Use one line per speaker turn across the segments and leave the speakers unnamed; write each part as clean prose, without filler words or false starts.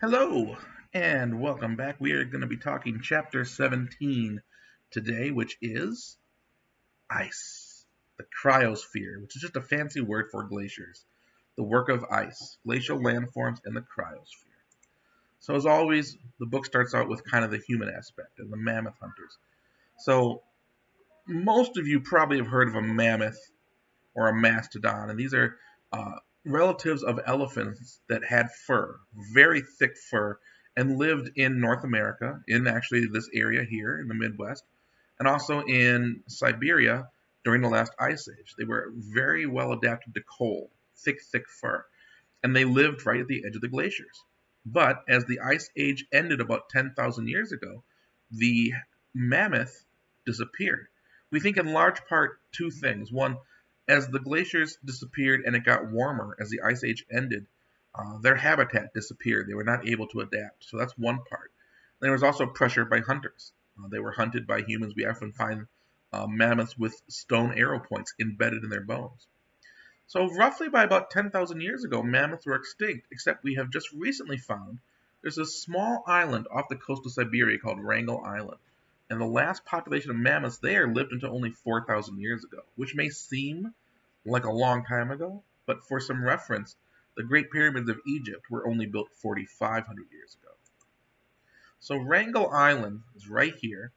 Hello, and welcome back. We are going to be talking chapter 17 today, which is ice, the cryosphere, which is just a fancy word for glaciers, the work of ice, glacial landforms, and the cryosphere. So, as always, the book starts out with kind of the human aspect and the mammoth hunters. So, most of you probably have heard of a mammoth or a mastodon, and these are uh, relatives of elephants that had fur, very thick fur, and lived in North America, in actually this area here in the Midwest, and also in Siberia during the last ice age. They were very well adapted to cold, thick fur, and they lived right at the edge of the glaciers. But as the ice age ended about 10,000 years ago, the mammoth disappeared. We think in large part two things. One, as the glaciers disappeared and it got warmer as the ice age ended, their habitat disappeared. They were not able to adapt. So that's one part. There was also pressure by hunters. They were hunted by humans. We often find mammoths with stone arrow points embedded in their bones. So, roughly by about 10,000 years ago, mammoths were extinct, except we have just recently found there's a small island off the coast of Siberia called Wrangel Island. And the last population of mammoths there lived until only 4,000 years ago, which may seem like a long time ago, but for some reference, the Great Pyramids of Egypt were only built 4,500 years ago. So, Wrangel Island is right here.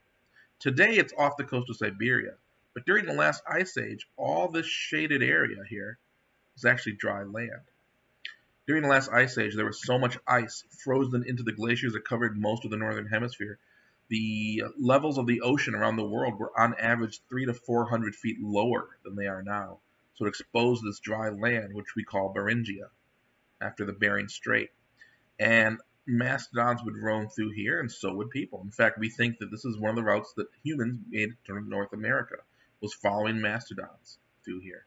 Today it's off the coast of Siberia, but during the last ice age, all this shaded area here was actually dry land. During the last ice age, there was so much ice frozen into the glaciers that covered most of the northern hemisphere. The levels of the ocean around the world were on average 300 to 400 feet lower than they are now. So it exposed this dry land, which we call Beringia, after the Bering Strait. And mastodons would roam through here, and so would people. In fact, we think that this is one of the routes that humans made to North America, was following mastodons through here.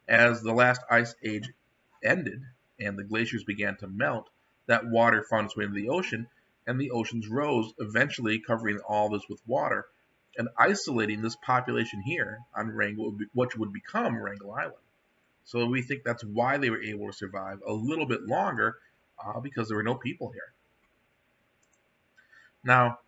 As the last ice age ended and the glaciers began to melt, that water found its way into the ocean, and the oceans rose, eventually covering all this with water and isolating this population here on Wrangel, which would become Wrangel Island. So we think that's why they were able to survive a little bit longer, because there were no people here. Now,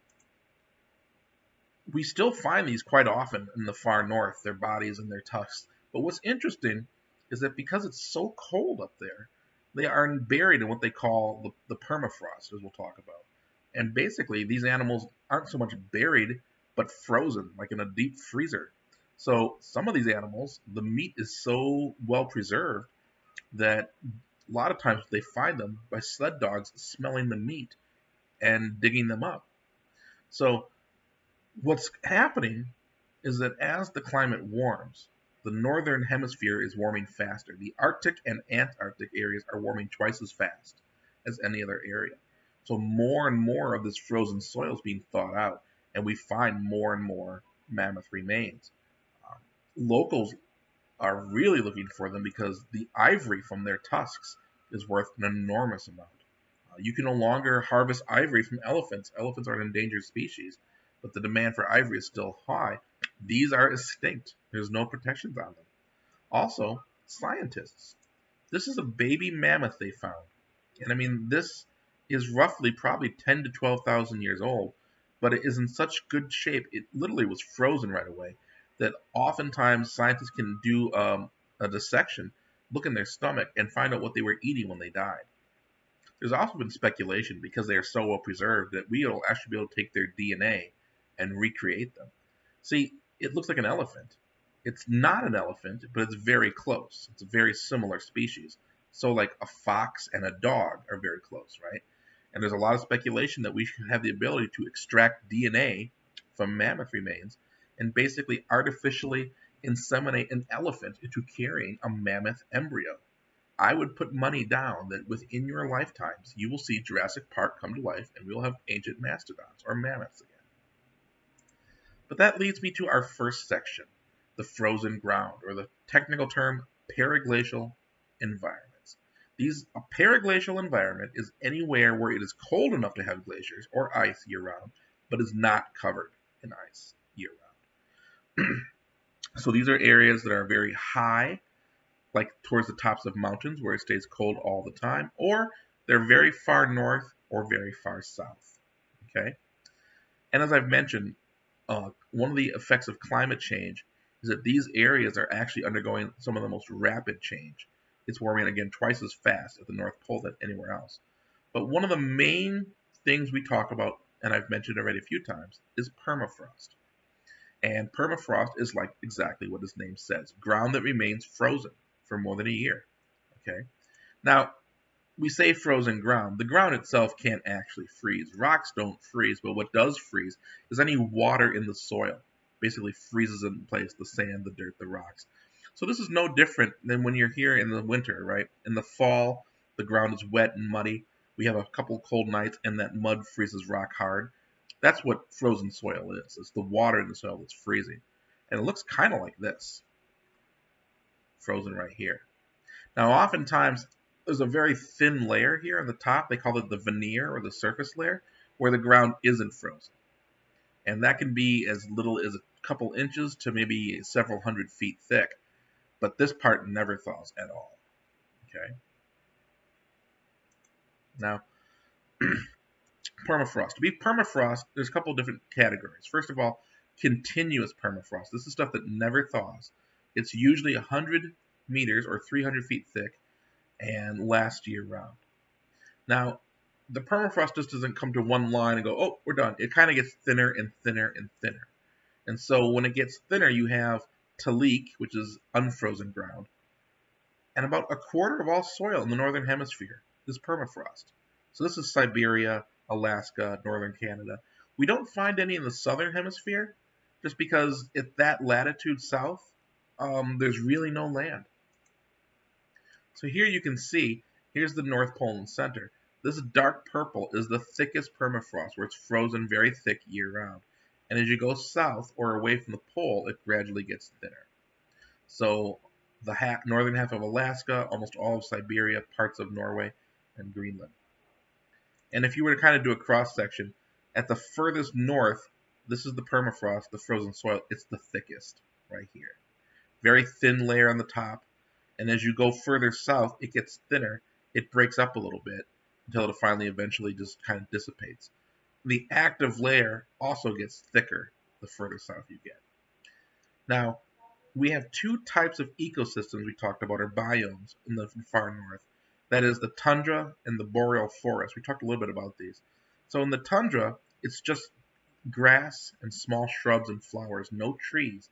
we still find these quite often in the far north, their bodies and their tusks. But what's interesting is that because it's so cold up there, they are buried in what they call the permafrost, as we'll talk about. And basically, these animals aren't so much buried, but frozen, like in a deep freezer. So some of these animals, the meat is so well preserved that a lot of times they find them by sled dogs smelling the meat and digging them up. So what's happening is that as the climate warms, the northern hemisphere is warming faster. The Arctic and Antarctic areas are warming twice as fast as any other area. So more and more of this frozen soil is being thawed out, and we find more and more mammoth remains. Um, Locals are really looking for them because the ivory from their tusks is worth an enormous amount. You can no longer harvest ivory from elephants. Elephants are an endangered species, but the demand for ivory is still high. These are extinct. There's no protections on them. Also, scientists. This is a baby mammoth they found. And I mean, this is roughly probably 10 to 12,000 years old, but it is in such good shape, it literally was frozen right away, that oftentimes scientists can do a dissection, look in their stomach, and find out what they were eating when they died. There's also been speculation because they are so well preserved that we will actually be able to take their DNA and recreate them. See, it looks like an elephant. It's not an elephant, but it's very close. It's a very similar species. So, like a fox and a dog are very close, right? And there's a lot of speculation that we should have the ability to extract DNA from mammoth remains and basically artificially inseminate an elephant into carrying a mammoth embryo. I would put money down that within your lifetimes you will see Jurassic Park come to life and we'll have ancient mastodons or mammoths again. But that leads me to our first section, the frozen ground, or the technical term periglacial environments. A periglacial environment is anywhere where it is cold enough to have glaciers or ice year round, but is not covered in ice year round. So these are areas that are very high, like towards the tops of mountains where it stays cold all the time, or they're very far north or very far south. Okay? And as I've mentioned, one of the effects of climate change is that these areas are actually undergoing some of the most rapid change. It's warming again twice as fast at the North Pole than anywhere else. But one of the main things we talk about, and I've mentioned already a few times, is permafrost. And permafrost is like exactly what its name says, ground that remains frozen for more than a year. Okay. Now, we say frozen ground. The ground itself can't actually freeze. Rocks don't freeze, but what does freeze is any water in the soil. Basically freezes in place the sand, the dirt, the rocks. So this is no different than when you're here in the winter, right? In the fall, the ground is wet and muddy. We have a couple cold nights and that mud freezes rock hard. That's what frozen soil is. It's the water in the soil that's freezing. And it looks kind of like this, frozen right here. Now, oftentimes, there's a very thin layer here on the top. They call it the veneer or the surface layer, where the ground isn't frozen. And that can be as little as a couple inches to maybe several hundred feet thick. But this part never thaws at all. Okay. Now, permafrost. To be permafrost, there's a couple of different categories. First of all, continuous permafrost. This is stuff that never thaws. It's usually 100 meters or 300 feet thick and lasts year round. Now, the permafrost just doesn't come to one line and go, oh, we're done. It kind of gets thinner and thinner and thinner. And so when it gets thinner, you have talik, which is unfrozen ground, and about a quarter of all soil in the northern hemisphere is permafrost. So this is Siberia, Alaska, northern Canada. We don't find any in the southern hemisphere just because at that latitude south, there's really no land. So here you can see, here's the North Pole in the center. This dark purple is the thickest permafrost, where it's frozen very thick year-round. And as you go south or away from the pole, it gradually gets thinner. So the northern half of Alaska, almost all of Siberia, parts of Norway, and Greenland. And if you were to kind of do a cross-section, at the furthest north, this is the permafrost, the frozen soil. It's the thickest right here. Very thin layer on the top. And as you go further south, it gets thinner. It breaks up a little bit until it finally eventually just kind of dissipates. The active layer also gets thicker the further south you get. Now, we have two types of ecosystems we talked about, or biomes, in the far north. That is the tundra and the boreal forest. We talked a little bit about these. So in the tundra, it's just grass and small shrubs and flowers, no trees.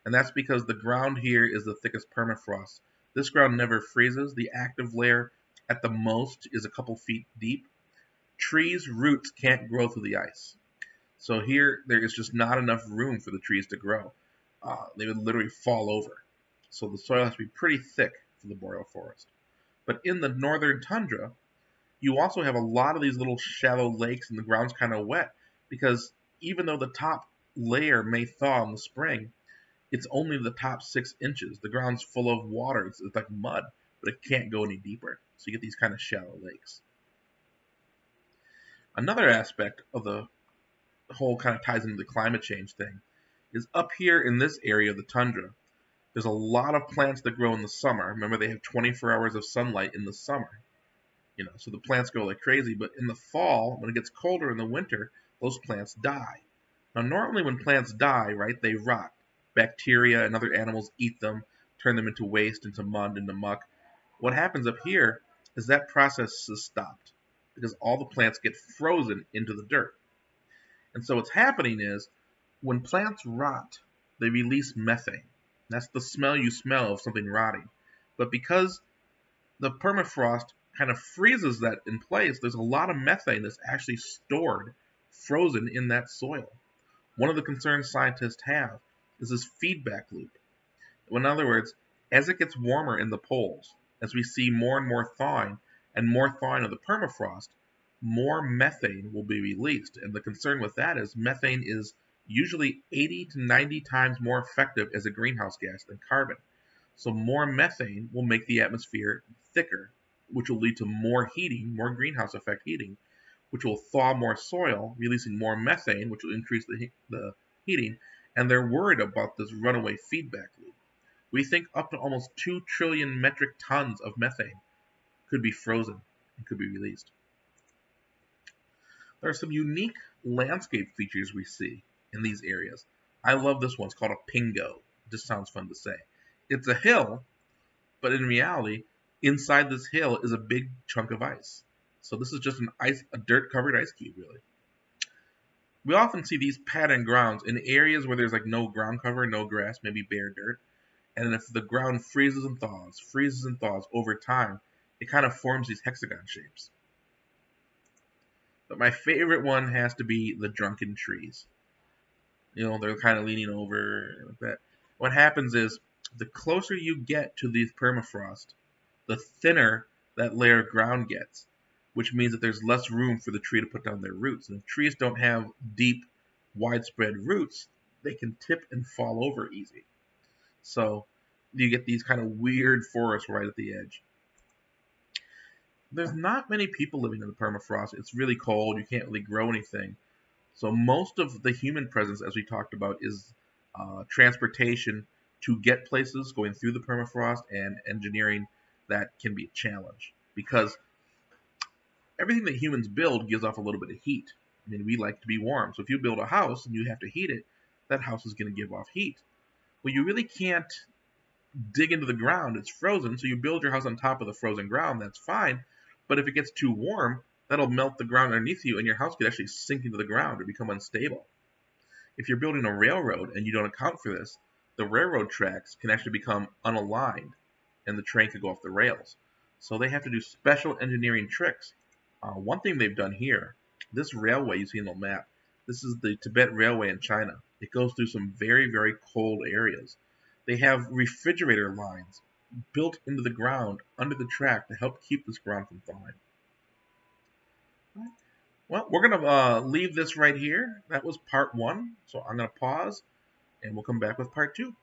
And that's because the ground here is the thickest permafrost. This ground never freezes. The active layer at the most is a couple feet deep. Trees' roots can't grow through the ice. So here there is just not enough room for the trees to grow. They would literally fall over. So the soil has to be pretty thick for the boreal forest. But in the northern tundra, you also have a lot of these little shallow lakes and the ground's kind of wet because even though the top layer may thaw in the spring, it's only the top 6 inches. The ground's full of water. It's like mud, but it can't go any deeper. So you get these kind of shallow lakes. Another aspect of the whole kind of ties into the climate change thing is up here in this area of the tundra, there's a lot of plants that grow in the summer. Remember, they have 24 hours of sunlight in the summer. So the plants go like crazy. But in the fall, when it gets colder in the winter, those plants die. Now, normally when plants die, right, they rot. Bacteria and other animals eat them, turn them into waste, into mud, into muck. What happens up here is that process is stopped because all the plants get frozen into the dirt. And so what's happening is when plants rot, they release methane. That's the smell you smell of something rotting. But because the permafrost kind of freezes that in place, there's a lot of methane that's actually stored, frozen in that soil. One of the concerns scientists have is this feedback loop. In other words, as it gets warmer in the poles, as we see more and more thawing of the permafrost, more methane will be released. And the concern with that is methane is usually 80 to 90 times more effective as a greenhouse gas than carbon. So more methane will make the atmosphere thicker, which will lead to more heating, more greenhouse effect heating, which will thaw more soil, releasing more methane, which will increase the heating. And they're worried about this runaway feedback loop. We think up to almost 2 trillion metric tons of methane could be frozen and could be released. There are some unique landscape features we see in these areas. I love this one. It's called a pingo. Just sounds fun to say. It's a hill, but in reality, inside this hill is a big chunk of ice. So this is just a dirt covered ice cube, really. We often see these patterned grounds in areas where there's like no ground cover, no grass, maybe bare dirt. And if the ground freezes and thaws over time, it kind of forms these hexagon shapes. But my favorite one has to be the drunken trees. They're kind of leaning over like that. What happens is the closer you get to the permafrost, the thinner that layer of ground gets, which means that there's less room for the tree to put down their roots. And if trees don't have deep, widespread roots, they can tip and fall over easy. So you get these kind of weird forests right at the edge. There's not many people living in the permafrost. It's really cold. You can't really grow anything. So most of the human presence, as we talked about, is transportation to get places, going through the permafrost, and engineering that can be a challenge because everything that humans build gives off a little bit of heat. I mean, we like to be warm. So if you build a house and you have to heat it, that house is going to give off heat. Well, you really can't dig into the ground. It's frozen. So you build your house on top of the frozen ground. That's fine. But if it gets too warm, that'll melt the ground underneath you and your house could actually sink into the ground or become unstable. If you're building a railroad and you don't account for this, the railroad tracks can actually become unaligned and the train could go off the rails. So they have to do special engineering tricks. One thing they've done here, this railway you see in the map, this is the Tibet Railway in China. It goes through some very, very cold areas. They have refrigerator lines built into the ground under the track to help keep this ground from thawing. Well, we're going to leave this right here. That was part 1. So I'm going to pause and we'll come back with part 2.